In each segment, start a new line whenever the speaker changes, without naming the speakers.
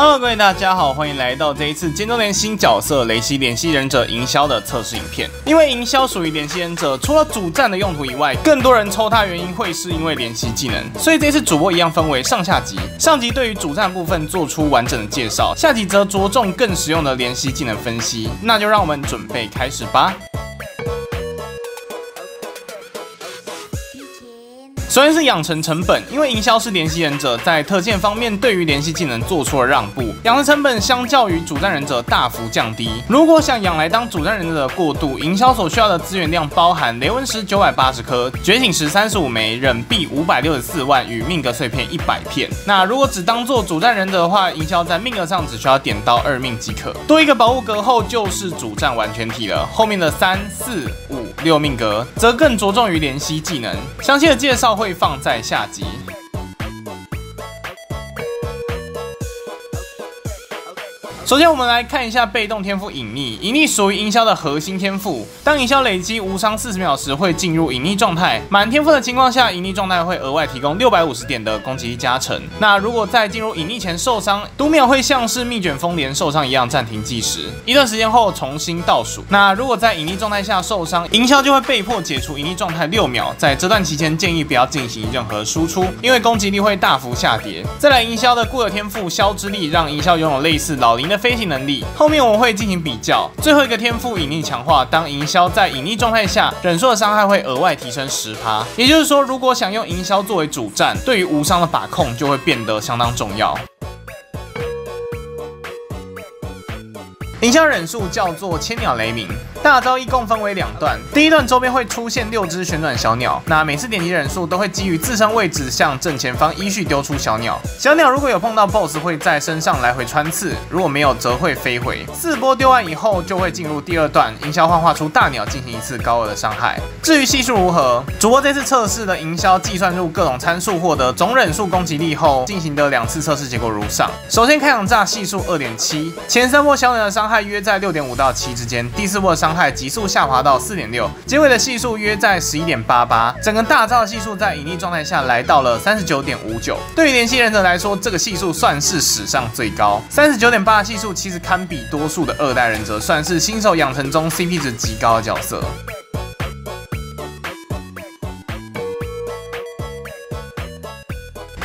Hello， 各位大家好，欢迎来到这一次剑中连新角色雷西联系忍者营销的测试影片。因为营销属于联系忍者，除了主战的用途以外，更多人抽它原因会是因为联系技能，所以这次主播一样分为上下集。上集对于主战部分做出完整的介绍，下集则着重更实用的联系技能分析。那就让我们准备开始吧。首先是养成成本，因为营销是联系忍者，在特件方面对于联系技能做出了让步，养成成本相较于主战忍者大幅降低。如果想养来当主战忍者的过渡，营销所需要的资源量包含雷纹石980颗、觉醒石35枚、忍币564万与命格碎片100片。那如果只当做主战忍者的话，营销在命格上只需要点到2命即可，多一个保护格后就是主战完全体了。后面的3、4、5、6命格则更着重于联系技能，详细的介绍会放在下集。首先，我们来看一下被动天赋隐匿。隐匿属于营销的核心天赋。当营销累积无伤40秒时，会进入隐匿状态。满天赋的情况下，隐匿状态会额外提供650点的攻击力加成。那如果在进入隐匿前受伤，读秒会像是蜜卷风莲受伤一样暂停计时，一段时间后重新倒数。那如果在隐匿状态下受伤，营销就会被迫解除隐匿状态6秒。在这段期间，建议不要进行任何输出，因为攻击力会大幅下跌。再来，营销的固有天赋消之力，让营销拥有类似老林的飞行能力，后面我们会进行比较。最后一个天赋隐匿强化，当营销在隐匿状态下，忍术的伤害会额外提升10%。也就是说，如果想用营销作为主战，对于无伤的把控就会变得相当重要。营销忍术叫做千鸟雷鸣，大招一共分为2段，第一段周边会出现6只旋转小鸟，那每次点击忍术都会基于自身位置向正前方依序丢出小鸟，小鸟如果有碰到 BOSS 会在身上来回穿刺，如果没有则会飞回。4波丢完以后就会进入第2段，营销幻化出大鸟进行1次高额的伤害。至于系数如何，主播这次测试的营销计算入各种参数获得总忍术攻击力后进行的2次测试结果如上。首先开场炸系数 2.7， 前3波小鸟的伤害约在 6.5 到7之间，第4波的伤害急速下滑到 4.6， 结尾的系数约在 11.88， 整个大招的系数在隐匿状态下来到了 39.59。 对于联系忍者来说，这个系数算是史上最高。 39.8 的系数其实堪比多数的2代忍者，算是新手养成中 CP 值极高的角色。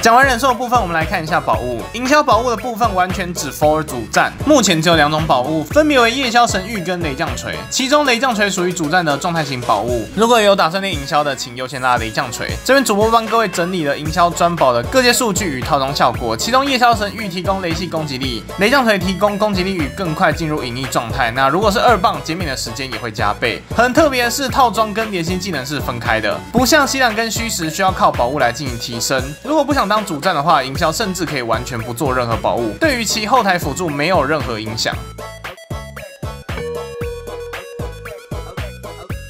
讲完忍术的部分，我们来看一下宝物。营销宝物的部分完全只 for 主战，目前只有2种宝物，分别为夜宵神域跟雷将锤。其中雷将锤属于主战的状态型宝物，如果有打算练营销的，请优先拉雷将锤。这边主播帮各位整理了营销专宝的各界数据与套装效果，其中夜宵神域提供雷系攻击力，雷将锤提供攻击力与更快进入隐匿状态。那如果是2棒，减免的时间也会加倍。很特别的是，套装跟联系技能是分开的，不像吸蓝跟虚实需要靠宝物来进行提升。如果不想当主战的话，营销甚至可以完全不做任何宝物，对于其后台辅助没有任何影响。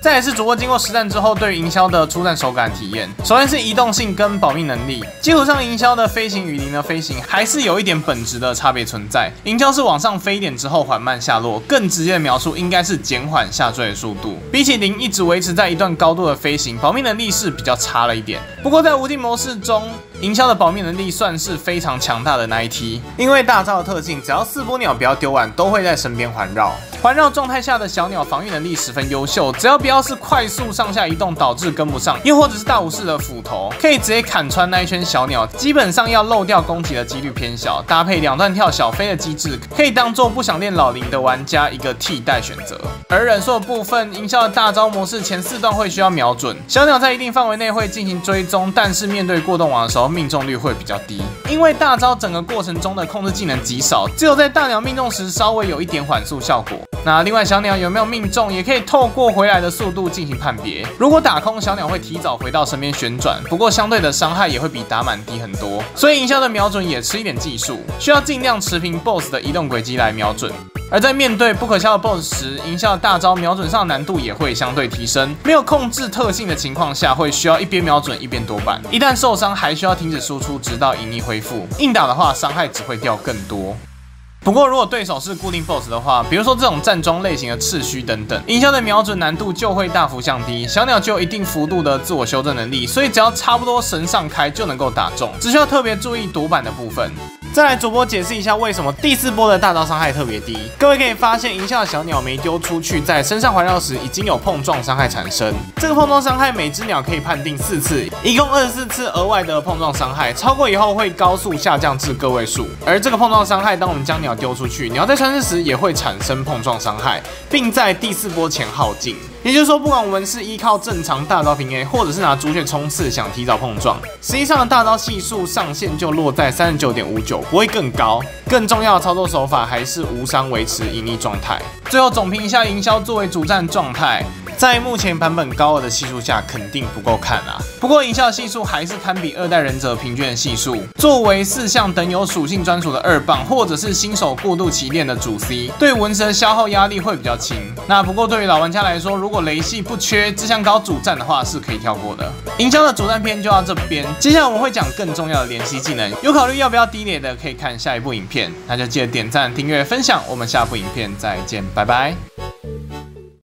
再来是主播经过实战之后对于营销的出战手感体验。首先是移动性跟保命能力，基础上营销的飞行与零的飞行还是有一点本质的差别存在。营销是往上飞一点之后缓慢下落，更直接的描述应该是减缓下坠的速度。比起零一直维持在一段高度的飞行，保命能力是比较差了一点。不过在无敌模式中，营销的保命能力算是非常强大的那一梯，因为大招的特性，只要4波鸟不要丢完，都会在身边环绕。环绕状态下的小鸟防御能力十分优秀，只要不要是快速上下移动导致跟不上，又或者是大武士的斧头，可以直接砍穿那一圈小鸟，基本上要漏掉攻击的几率偏小。搭配2段跳小飞的机制，可以当做不想练老林的玩家一个替代选择。而忍术的部分，营销的大招模式前4段会需要瞄准，小鸟在一定范围内会进行追踪，但是面对过动网的时候命中率会比较低，因为大招整个过程中的控制技能极少，只有在大鸟命中时稍微有一点缓速效果。那另外小鸟有没有命中，也可以透过回来的速度进行判别。如果打空，小鸟会提早回到身边旋转，不过相对的伤害也会比打满低很多，所以营销的瞄准也吃一点技术，需要尽量持平 BOSS 的移动轨迹来瞄准。而在面对不可消的 BOSS 时，营销的大招瞄准上的难度也会相对提升。没有控制特性的情况下，会需要一边瞄准一边躲板。一旦受伤，还需要停止输出，直到隐匿恢复。硬打的话，伤害只会掉更多。不过，如果对手是固定 BOSS 的话，比如说这种站桩类型的赤须等等，营销的瞄准难度就会大幅降低。小鸟就有一定幅度的自我修正能力，所以只要差不多神上开就能够打中，只需要特别注意躲板的部分。再来主播解释一下为什么第4波的大招伤害特别低。各位可以发现，营销的小鸟没丢出去，在身上环绕时已经有碰撞伤害产生。这个碰撞伤害每只鸟可以判定4次，一共24次额外的碰撞伤害，超过以后会高速下降至个位数。而这个碰撞伤害，当我们将鸟丢出去，鸟在穿刺时也会产生碰撞伤害，并在第4波前耗尽。也就是说，不管我们是依靠正常大招平 A， 或者是拿猪血冲刺想提早碰撞，实际上的大招系数上限就落在 39.59， 不会更高。更重要的操作手法还是无伤维持盈利状态。最后总评一下营销作为主战状态。在目前版本高额的系数下，肯定不够看啊。不过营销的系数还是堪比2代忍者平均的系数。作为4项等有属性专属的2棒，或者是新手过渡期练的主 C， 对文蛇消耗压力会比较轻。那不过对于老玩家来说，如果雷系不缺志向高主战的话，是可以跳过的。营销的主战篇就到这边，接下来我们会讲更重要的联系技能，有考虑要不要低雷的，可以看下一部影片。那就记得点赞、订阅、分享，我们下部影片再见，拜拜。